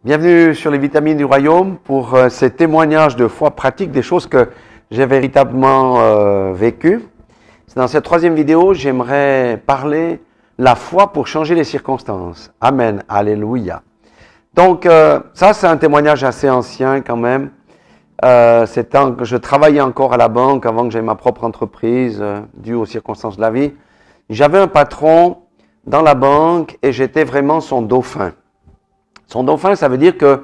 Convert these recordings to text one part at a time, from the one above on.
Bienvenue sur les vitamines du royaume pour ces témoignages de foi pratique, des choses que j'ai véritablement vécues. Dans cette troisième vidéo, j'aimerais parler la foi pour changer les circonstances. Amen, alléluia. Donc ça, c'est un témoignage assez ancien quand même. C'est tant que je travaillais encore à la banque avant que j'aie ma propre entreprise, due aux circonstances de la vie. J'avais un patron dans la banque et j'étais vraiment son dauphin. Son dauphin, ça veut dire que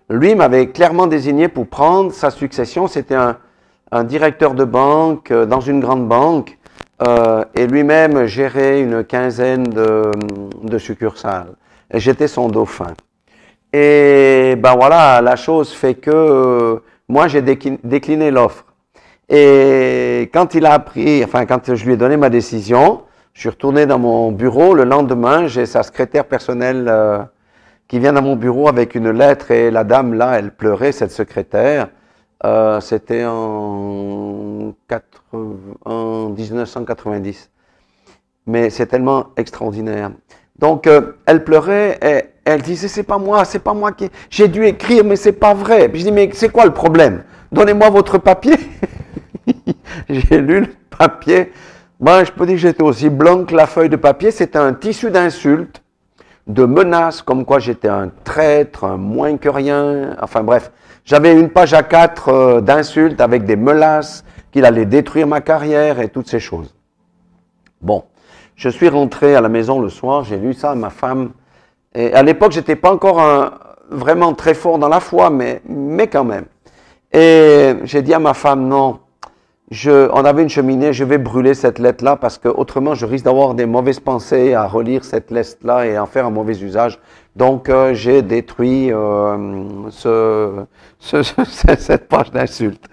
lui m'avait clairement désigné pour prendre sa succession. C'était un directeur de banque dans une grande banque et lui-même gérait une quinzaine de succursales. Et j'étais son dauphin. Et ben voilà, la chose fait que moi j'ai décliné l'offre. Et quand il a appris, enfin quand je lui ai donné ma décision, je suis retourné dans mon bureau. Le lendemain, j'ai sa secrétaire personnelle qui vient dans mon bureau avec une lettre et la dame là, elle pleurait, cette secrétaire. C'était en 1990. Mais c'est tellement extraordinaire. Donc, elle pleurait et elle disait, c'est pas moi qui... J'ai dû écrire, mais c'est pas vrai. Puis je dis, mais c'est quoi le problème? Donnez-moi votre papier. J'ai lu le papier. Moi, je peux dire que j'étais aussi blanc que la feuille de papier. C'était un tissu d'insultes, de menaces, comme quoi j'étais un traître, un moins que rien. Enfin bref, j'avais une page A4 d'insultes avec des menaces, qu'il allait détruire ma carrière et toutes ces choses. Bon, je suis rentré à la maison le soir, j'ai lu ça à ma femme. Et à l'époque, j'étais pas encore vraiment très fort dans la foi, mais quand même. Et j'ai dit à ma femme, non, on avait une cheminée, je vais brûler cette lettre-là parce que autrement je risque d'avoir des mauvaises pensées à relire cette lettre-là et en faire un mauvais usage. Donc j'ai détruit cette page d'insultes.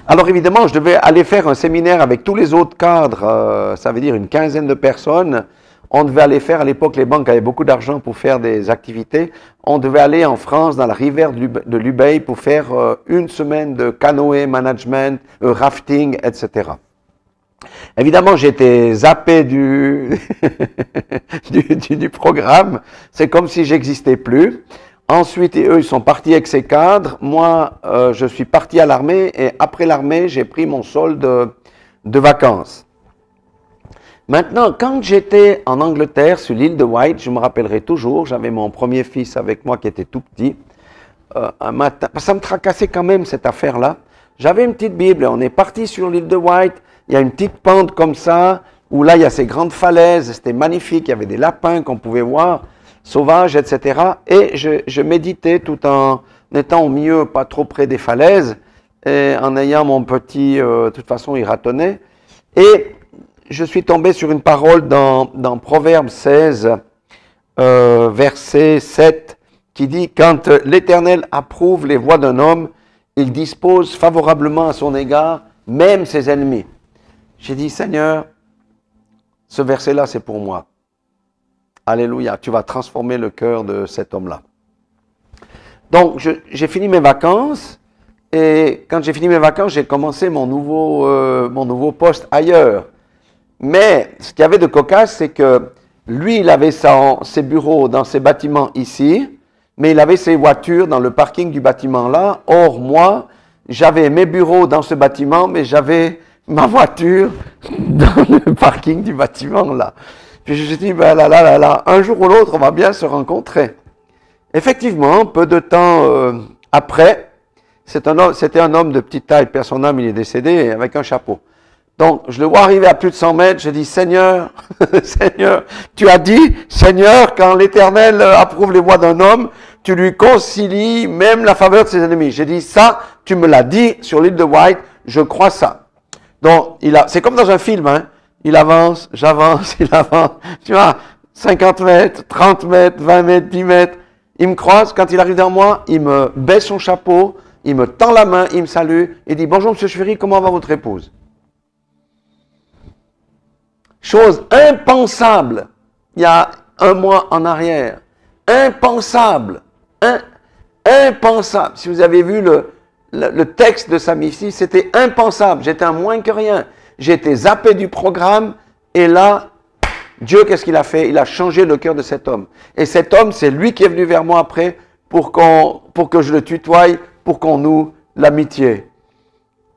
Alors évidemment, je devais aller faire un séminaire avec tous les autres cadres, ça veut dire une quinzaine de personnes. On devait aller faire, à l'époque les banques avaient beaucoup d'argent pour faire des activités, on devait aller en France dans la rivière de l'Ubaye pour faire une semaine de canoë management, rafting, etc. Évidemment, j'étais zappé du programme, c'est comme si j'existais plus. Ensuite, eux, ils sont partis avec ces cadres. Moi, je suis parti à l'armée et après l'armée, j'ai pris mon solde de vacances. Maintenant, quand j'étais en Angleterre, sur l'île de Wight, je me rappellerai toujours, j'avais mon premier fils avec moi qui était tout petit. Un matin, ça me tracassait quand même cette affaire-là. J'avais une petite Bible, on est parti sur l'île de Wight, il y a une petite pente comme ça, où là il y a ces grandes falaises, c'était magnifique, il y avait des lapins qu'on pouvait voir, sauvages, etc. Et je méditais tout en étant au milieu, pas trop près des falaises, et en ayant mon petit, de toute façon il ratonnait. Et je suis tombé sur une parole dans Proverbe 16, verset 7, qui dit « Quand l'Éternel approuve les voies d'un homme, il dispose favorablement à son égard, même ses ennemis. » J'ai dit « Seigneur, ce verset-là, c'est pour moi. Alléluia, tu vas transformer le cœur de cet homme-là. » Donc, j'ai fini mes vacances, et quand j'ai fini mes vacances, j'ai commencé mon nouveau poste ailleurs. Mais ce qu'il y avait de cocasse, c'est que lui, il avait ses bureaux dans ses bâtiments ici, mais il avait ses voitures dans le parking du bâtiment là. Or, moi, j'avais mes bureaux dans ce bâtiment, mais j'avais ma voiture dans le parking du bâtiment là. Puis je me suis dit, ben là, un jour ou l'autre, on va bien se rencontrer. Effectivement, peu de temps après, c'était un homme de petite taille, père son âme, il est décédé, avec un chapeau. Donc, je le vois arriver à plus de 100 mètres, je dis, Seigneur, Seigneur, tu as dit, Seigneur, quand l'Éternel approuve les voies d'un homme, tu lui concilies même la faveur de ses ennemis. J'ai dit, ça, tu me l'as dit sur l'île de Wight, je crois ça. Donc, c'est comme dans un film, hein. Il avance, j'avance, il avance, tu vois, 50 mètres, 30 mètres, 20 mètres, 10 mètres. Il me croise, quand il arrive dans moi, il me baisse son chapeau, il me tend la main, il me salue, il dit, bonjour monsieur Chouery, comment va votre épouse? Chose impensable, il y a un mois en arrière. Impensable. Impensable. Si vous avez vu le texte de Samici, c'était impensable. J'étais un moins que rien. J'étais zappé du programme et là, Dieu, qu'est-ce qu'il a fait? Il a changé le cœur de cet homme. Et cet homme, c'est lui qui est venu vers moi après pour que je le tutoie, pour qu'on noue l'amitié.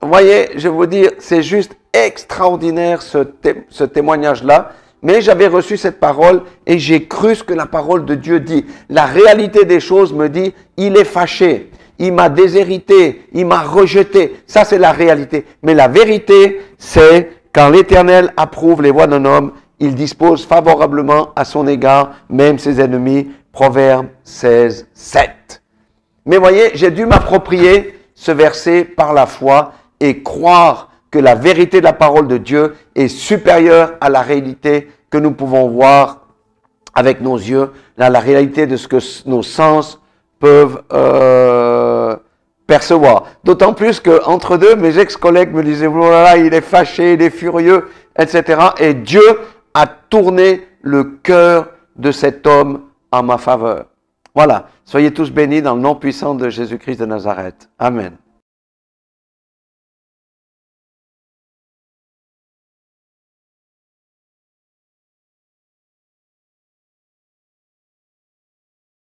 Vous voyez, je vais vous dire, c'est juste extraordinaire ce témoignage-là. Mais j'avais reçu cette parole et j'ai cru ce que la parole de Dieu dit. La réalité des choses me dit, il est fâché, il m'a déshérité, il m'a rejeté. Ça, c'est la réalité. Mais la vérité, c'est quand l'Éternel approuve les voies d'un homme, il dispose favorablement à son égard, même ses ennemis. Proverbe 16, 7. Mais voyez, j'ai dû m'approprier ce verset par la foi et croire que la vérité de la parole de Dieu est supérieure à la réalité que nous pouvons voir avec nos yeux, la réalité de ce que nos sens peuvent percevoir. D'autant plus qu'entre deux, mes ex-collègues me disaient, oh là là, il est fâché, il est furieux, etc. Et Dieu a tourné le cœur de cet homme en ma faveur. Voilà, soyez tous bénis dans le nom puissant de Jésus-Christ de Nazareth. Amen.